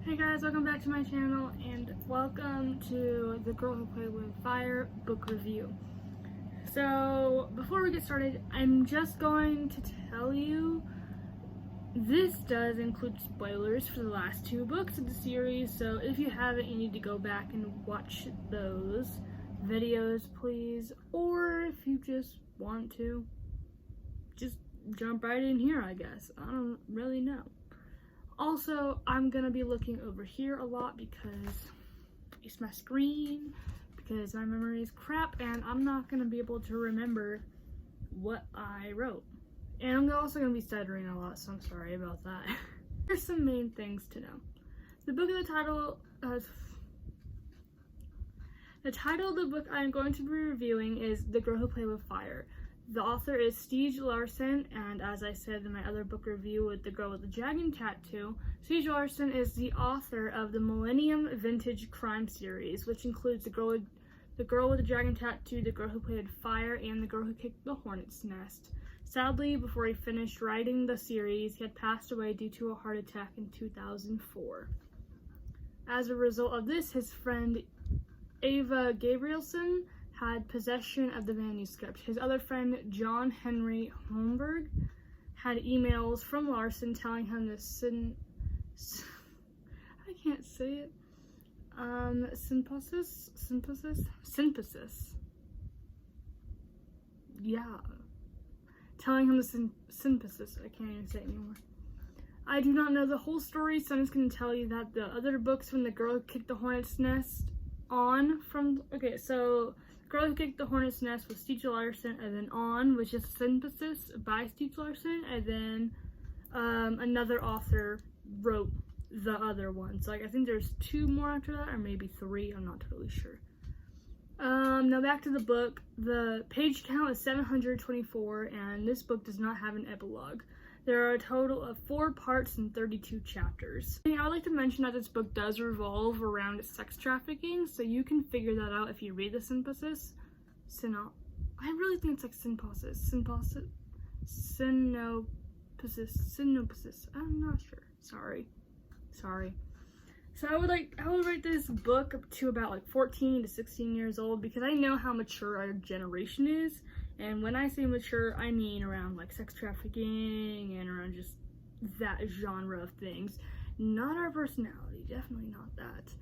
Hey guys, welcome back to my channel and welcome to The Girl Who Played with Fire book review. So before we get started, I'm just going to tell you this does include spoilers for the last two books of the series, so if you haven't, you need to go back and watch those videos, please, or if you just want to, just jump right in here, I guess. I don't really know. Also, I'm gonna be looking over here a lot because it's my screen, because my memory is crap and I'm not gonna be able to remember what I wrote. And I'm also gonna be stuttering a lot, so I'm sorry about that. Here's some main things to know. The title of the book I'm going to be reviewing is The Girl Who Played with Fire. The author is Stieg Larsson, and as I said in my other book review with The Girl with the Dragon Tattoo, Stieg Larsson is the author of the Millennium Vintage Crime series, which includes The Girl with the Dragon Tattoo, The Girl Who Played Fire, and The Girl Who Kicked the Hornet's Nest. Sadly, before he finished writing the series, he had passed away due to a heart attack in 2004. As a result of this, his friend Eva Gabrielson had possession of the manuscript. His other friend, John Henry Holmberg, had emails from Larsson telling him the synthesis. I can't even say it anymore. I do not know the whole story, so I'm just going to tell you that the other books from The Girl Who Kicked the Hornet's Nest so Girl Who Kicked the Hornet's Nest was Stieg Larsson, and then On, which is synthesis by Stieg Larsson, and then another author wrote the other one. So I think there's two more after that, or maybe three, I'm not totally sure. Now back to the book. The page count is 724, and this book does not have an epilogue. There are a total of 4 parts and 32 chapters. I would like to mention that this book does revolve around sex trafficking, so you can figure that out if you read the synopsis. I really think it's like synopsis. I'm not sure. Sorry. So I would rate this book to about like 14 to 16 years old, because I know how mature our generation is. And when I say mature, I mean around like sex trafficking and around just that genre of things. Not our personality, definitely not that.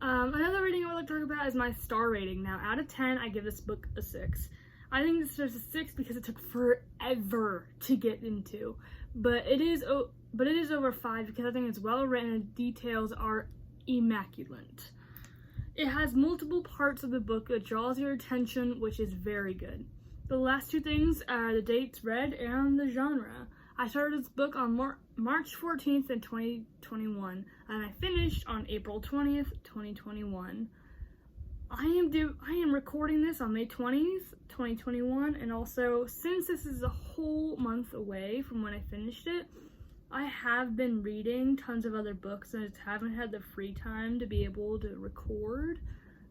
Another rating I would like to talk about is my star rating. Now, out of 10, I give this book a 6. I think this is a 6 because it took forever to get into. But it is over 5 because I think it's well written and the details are immaculate. It has multiple parts of the book that draws your attention, which is very good. The last two things are the dates read and the genre. I started this book on March 14th in 2021, and I finished on April 20th, 2021. I am recording this on May 20th, 2021, and also, since this is a whole month away from when I finished it, I have been reading tons of other books and I just haven't had the free time to be able to record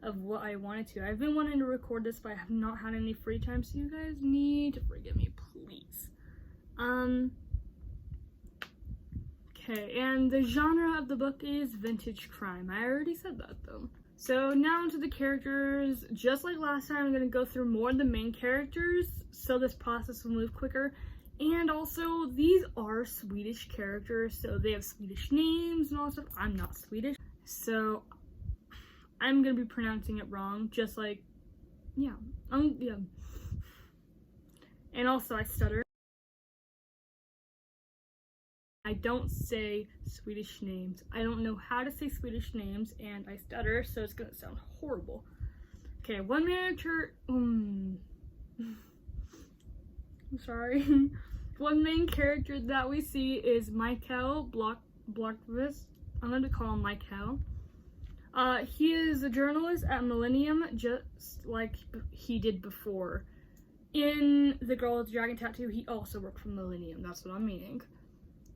of what I wanted to. I've been wanting to record this, but I have not had any free time, so you guys need to forgive me, please. Okay, and the genre of the book is vintage crime. I already said that though. So now into the characters. Just like last time, I'm going to go through more of the main characters so this process will move quicker. And also, these are Swedish characters, so they have Swedish names and all that stuff. I'm not Swedish, so I'm gonna be pronouncing it wrong, just like, yeah. And also, I stutter. I don't say Swedish names. I don't know how to say Swedish names, and I stutter, so it's gonna sound horrible. Okay, one character. I'm sorry. One main character that we see is Mikael Blomqvist. I'm going to call him Mikael. He is a journalist at Millennium, just like he did before. In The Girl with the Dragon Tattoo, he also worked for Millennium. That's what I'm meaning.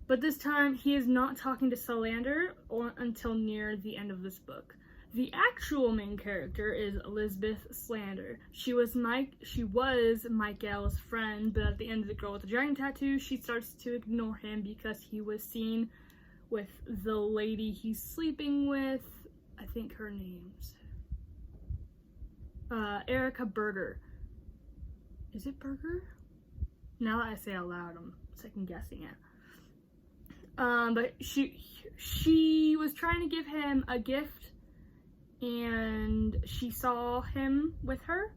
But this time, he is not talking to Solander until near the end of this book. The actual main character is Elizabeth Slander. She was Mikael's friend, but at the end of The Girl with the Dragon Tattoo, she starts to ignore him because he was seen with the lady he's sleeping with. I think her name's Erica Berger. Is it Berger? Now that I say it out loud, I'm second guessing it. But she was trying to give him a gift, and she saw him with her,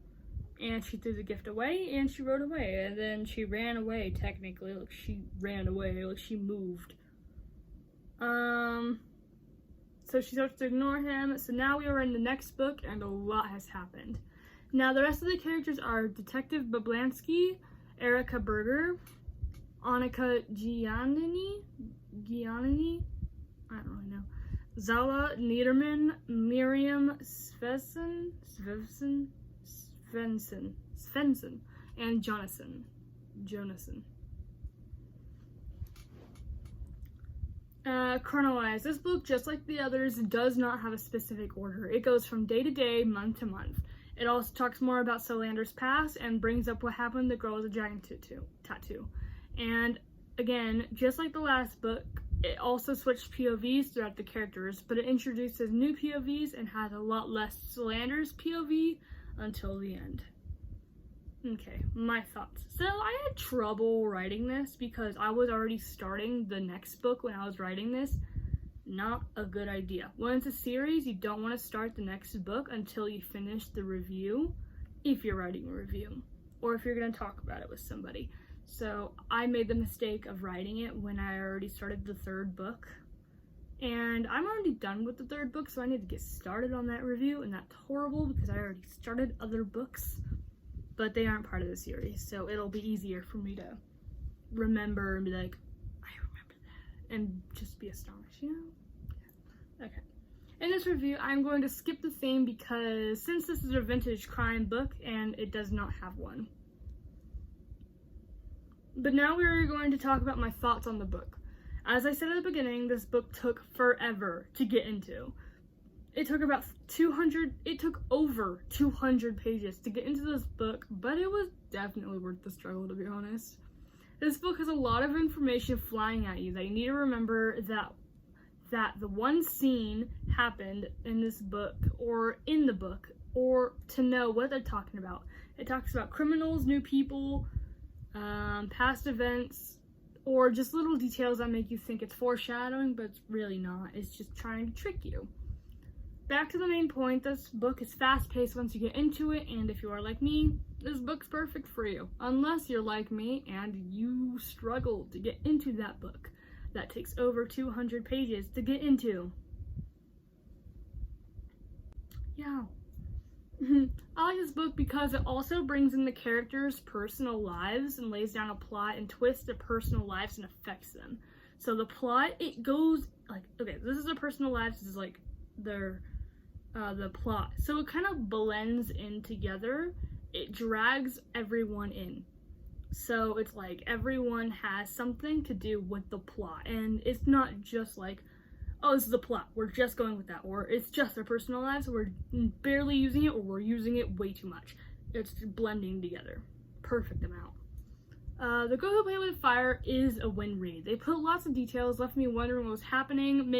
and she threw the gift away, and she rode away, and then she ran away, technically. Like, she ran away, like, she moved. So she starts to ignore him. So now we are in the next book, and a lot has happened. Now, the rest of the characters are Detective Bablansky, Erica Berger, Annika Giannini, I don't really know, Zala Niederman, Miriam Svensson, and Jonathan. Chronologize. This book, just like the others, does not have a specific order. It goes from day to day, month to month. It also talks more about Solander's past and brings up what happened to the girl with a dragon tattoo. And again, just like the last book, it also switched POVs throughout the characters, but it introduces new POVs and has a lot less Solander's POV until the end. Okay, my thoughts. So I had trouble writing this because I was already starting the next book when I was writing this. Not a good idea. When it's a series, you don't want to start the next book until you finish the review, if you're writing a review, or if you're going to talk about it with somebody. So I made the mistake of writing it when I already started the third book, and I'm already done with the third book, so I need to get started on that review, and that's horrible because I already started other books, but they aren't part of the series, so it'll be easier for me to remember and be like, I remember that, and just be astonished, you know? Okay. In this review, I'm going to skip the theme because since this is a vintage crime book and it does not have one. But now we're going to talk about my thoughts on the book. As I said at the beginning, this book took forever to get into. It took over 200 pages to get into this book, but it was definitely worth the struggle, to be honest. This book has a lot of information flying at you that you need to remember that the one scene happened in this book, or in the book, or to know what they're talking about. It talks about criminals, new people, past events, or just little details that make you think it's foreshadowing, but it's really not. It's just trying to trick you. Back to the main point, this book is fast-paced once you get into it, and if you are like me, this book's perfect for you. Unless you're like me and you struggle to get into that book. That takes over 200 pages to get into. Yeah. I like this book because it also brings in the characters' personal lives and lays down a plot and twists their personal lives and affects them. So the plot, it goes like, okay, this is their personal lives, this is like their the plot. So it kind of blends in together. It drags everyone in. So it's like everyone has something to do with the plot, and it's not just like, oh, this is the plot, we're just going with that, or it's just their personal lives, we're barely using it, or we're using it way too much. It's blending together. Perfect amount. The Girl Who Played with Fire is a win read. They put lots of details, left me wondering what was happening,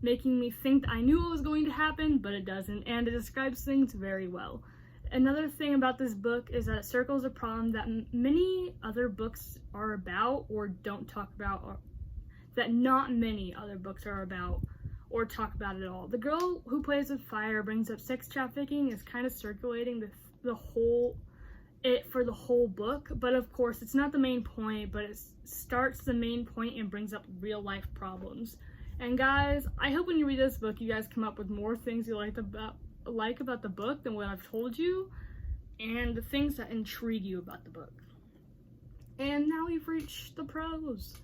making me think that I knew what was going to happen, but it doesn't, and it describes things very well. Another thing about this book is that it circles a problem that many other books are about or don't talk about, or that not many other books are about or talk about at all. The Girl Who Plays with Fire brings up sex trafficking, is kind of circulating for the whole book, but of course it's not the main point, but it starts the main point and brings up real life problems. And guys, I hope when you read this book you guys come up with more things you like about the book than what I've told you, and the things that intrigue you about the book. And now we've reached the pros.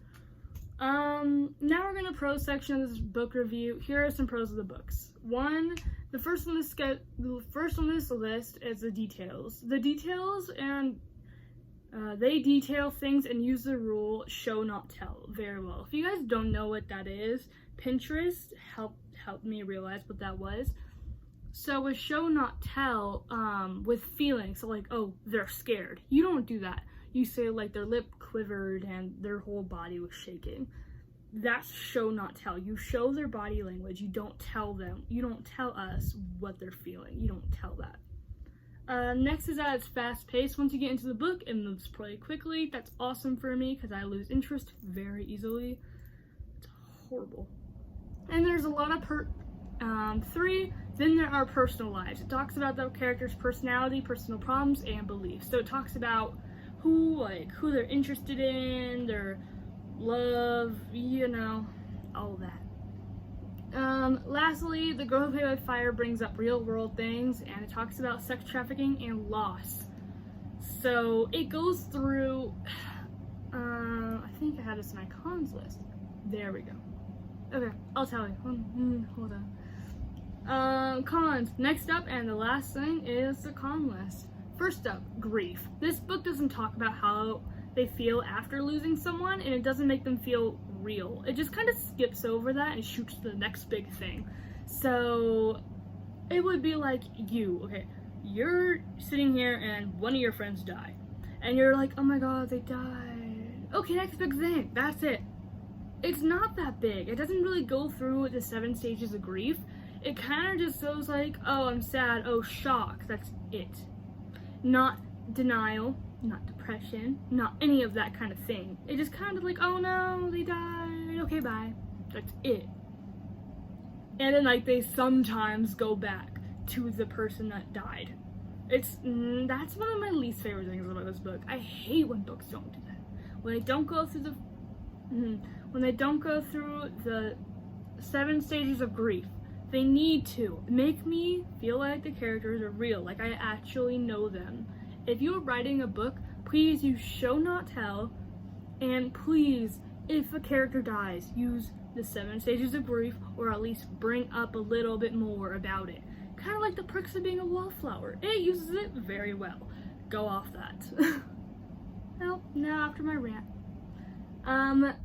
Now we're gonna prose section of this book review. Here are some pros of the books. One, the first on this list is the details. The details, and they detail things and use the rule show not tell very well. If you guys don't know what that is, Pinterest helped me realize what that was. So with show not tell, with feelings, so like, oh, they're scared. You don't do that. You say like their lip quivered and their whole body was shaking. that's show not tell. You show their body language. You don't tell them. You don't tell us what they're feeling. You don't tell that. Next is that it's fast paced. Once you get into the book, it moves pretty quickly. That's awesome for me because I lose interest very easily. It's horrible. And there's a lot of 3, then there are personal lives. It talks about the character's personality, personal problems, and beliefs. So it talks about who they're interested in, their love, all of that. Lastly, The Girl Who Played with Fire brings up real world things, and it talks about sex trafficking and loss. So it goes through, I think I had this in my cons list. There we go. Okay, I'll tell you. Hold on. Cons. Next up, and the last thing is the con list. First up, grief. This book doesn't talk about how they feel after losing someone, and it doesn't make them feel real. It just kind of skips over that and shoots to the next big thing. So it would be like you're sitting here and one of your friends died, and you're like, oh my god, they died. Okay, next big thing. That's it. It's not that big. It doesn't really go through the 7 stages of grief. It kind of just goes like, oh, I'm sad, oh, shock. That's it. Not denial, not depression, not any of that kind of thing. It just kind of like, oh no, they died, okay, bye. That's it. And then they sometimes go back to the person that died. That's one of my least favorite things about this book. I hate when books don't do that. When they don't go through the 7 stages of grief. They need to make me feel like the characters are real, like I actually know them. If you're writing a book, please use show not tell, and please, if a character dies, use the 7 stages of grief, or at least bring up a little bit more about it. Kind of like the perks of being a wallflower. It uses it very well. Go off that. Well, now after my rant.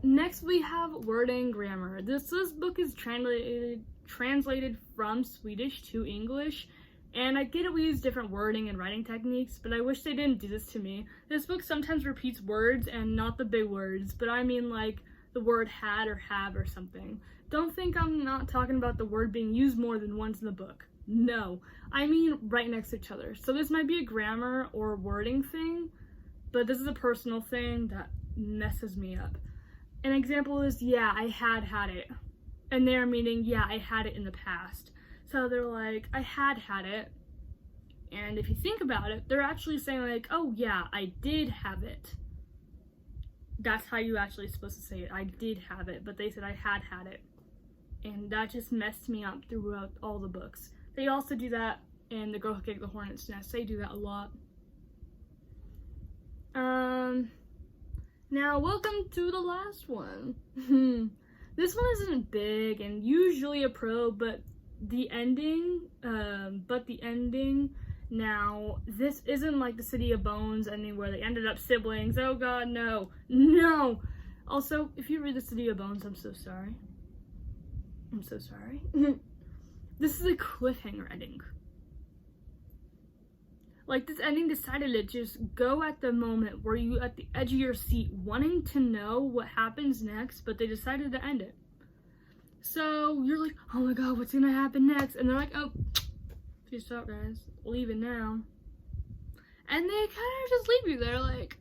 Next we have wording grammar. This book is translated from Swedish to English, and I get it, we use different wording and writing techniques, but I wish they didn't do this to me. This book sometimes repeats words and not the big words, but I mean like the word had or have or something. Don't think I'm not talking about the word being used more than once in the book. No, I mean right next to each other. So this might be a grammar or wording thing, but this is a personal thing that messes me up. An example is, yeah, I had it. And they're meaning, yeah, I had it in the past. So they're like, I had it. And if you think about it, they're actually saying like, oh yeah, I did have it. That's how you actually supposed to say it. I did have it, but they said I had it. And that just messed me up throughout all the books. They also do that in The Girl Who Kicked the Hornet's Nest. They do that a lot. Now, welcome to the last one. This one isn't big and usually a pro, but the ending, now, this isn't like the City of Bones ending where they ended up siblings. Oh god, no. No! Also, if you read the City of Bones, I'm so sorry. I'm so sorry. This is a cliffhanger ending. Like, this ending decided to just go at the moment where you at the edge of your seat wanting to know what happens next, but they decided to end it. So you're like, oh my god, what's gonna happen next? And they're like, oh, peace out guys, leaving now. And they kind of just leave you there like,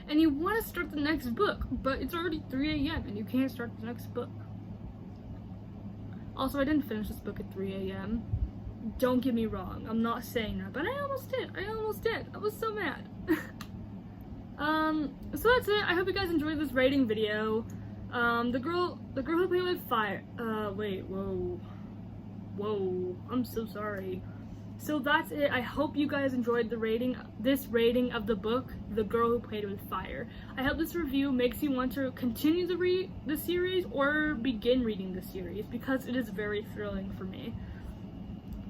and you want to start the next book, but it's already 3 a.m. and you can't start the next book. Also, I didn't finish this book at 3 a.m. Don't get me wrong, I'm not saying that, but I almost did. I was so mad. So that's it. I hope you guys enjoyed this rating video. The girl who played with fire. Wait, whoa, I'm so sorry. So that's it. I hope you guys enjoyed this rating of the book, The Girl Who Played with Fire. I hope this review makes you want to continue to read the series or begin reading the series, because it is very thrilling for me.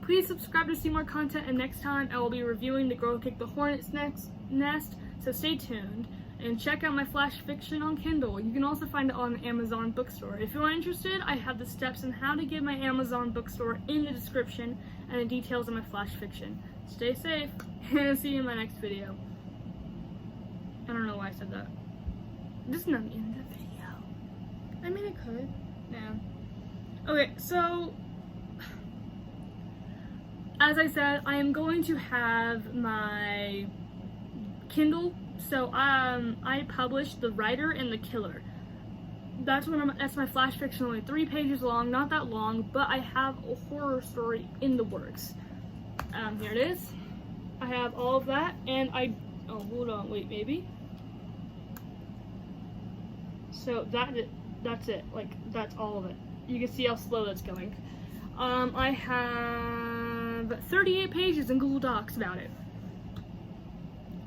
Please subscribe to see more content, and next time I will be reviewing The Girl Who Kicked the Hornet's Nest, so stay tuned. And check out my flash fiction on Kindle. You can also find it on Amazon bookstore. If you are interested, I have the steps on how to get my Amazon bookstore in the description and the details of my flash fiction. Stay safe, and I'll see you in my next video. I don't know why I said that. This is not the end of the video. I mean, it could. Yeah. Okay, so as I said, I am going to have my Kindle. So I published The Writer and the Killer. That's my flash fiction, only 3 pages long, not that long, but I have a horror story in the works. Here it is. I have all of that, and oh, hold on, wait, maybe. So that's it. Like, that's all of it. You can see how slow that's going. I have 38 pages in Google Docs about it.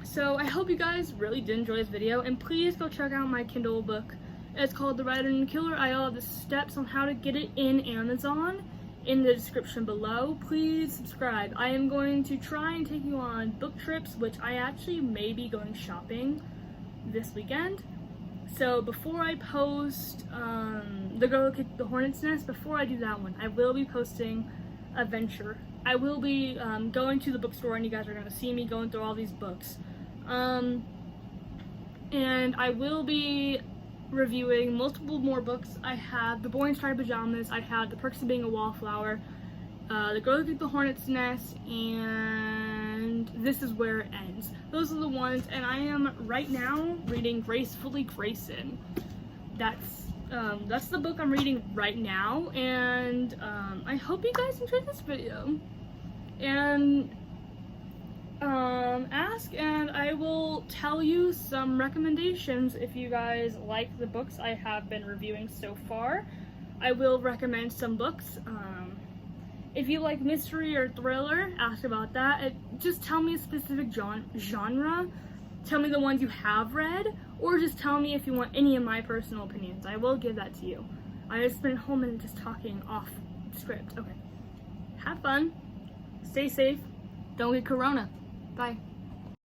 So I hope you guys really did enjoy this video, and please go check out my Kindle book. It's called The Writer and the Killer. I have the steps on how to get it in Amazon in the description below. Please subscribe. I am going to try and take you on book trips, which I actually may be going shopping this weekend. So before I post The Girl Who Kicked the Hornet's Nest, before I do that one, I will be posting a venture. I will be going to the bookstore, and you guys are going to see me going through all these books. And I will be reviewing multiple more books. I have The Boy in Striped Pajamas, I have The Perks of Being a Wallflower, The Girl Who Kicked the Hornet's Nest, and This Is Where It Ends. Those are the ones, and I am right now reading Gracefully Grayson. That's the book I'm reading right now, and I hope you guys enjoyed this video. And ask and I will tell you some recommendations if you guys like the books I have been reviewing so far. I will recommend some books. If you like mystery or thriller, ask about that. Just tell me a specific genre. Tell me the ones you have read, or just tell me if you want any of my personal opinions. I will give that to you. I just spent a whole minute just talking off script. Okay. Have fun. Stay safe. Don't get corona. Bye.